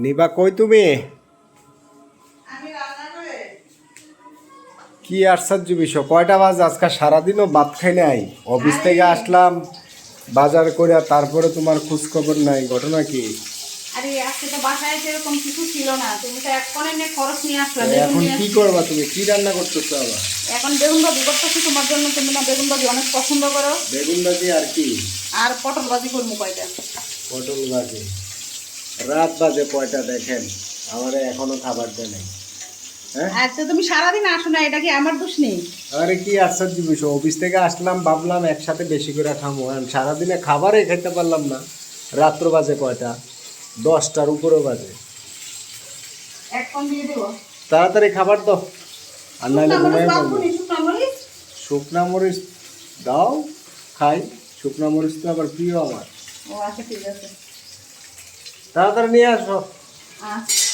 নিবা কই তুমি? কি আশ্চর্য বিষয়, কয়টা বাজে? আজকে সারাদিনও ভাত খাই নাই, অফিস থেকে আসলাম বাজার করে, তারপরে তোমার খোঁজ খবর নাই, ঘটনা কি? আরে আজকে তো বাসায় সেরকম কিছু ছিল না, তুমি তো এক পনে খরচ নিয়ে আসলে। এখন কি করবা তুমি? কি রান্না করতেছো আবার? এখন বেগুন ভাজি করতেছি তোমার জন্য, তুমি না বেগুন ভাজি অনেক পছন্দ করো। বেগুন ভাজি আর কি? আর পটল ভাজি করবো কয়টা। পটল ভাজি। রাত বাজে কয়টা দেখেন, আমারে এখনো খাবার দেয় নাই। হ্যাঁ, আচ্ছা তুমি সারাদিন আসো না, এটা কি আমার দোষ নেই? আরে কি আশ্চর্য বিষয়, অফিস থেকে আসলাম ভাবলাম একসাথে বেশি করে খাবো, সারাদিনে খাবারই খেতে পারলাম না। রাত্র বাজে কয়টা? 10টার উপরে বাজে। এক পন দিয়ে দেবো। তাড়াতাড়ি খাবার দাও, আর নাহলে ঘুমাই পড়বো। শুকনা মরিচ শুকনা মরিচ দাও, খাই। শুকনা মরিচ তো আবার প্রিয় আমার। ও আচ্ছা ঠিক আছে। তাড়াতাড়ি নিয়ে আসো। আচ্ছা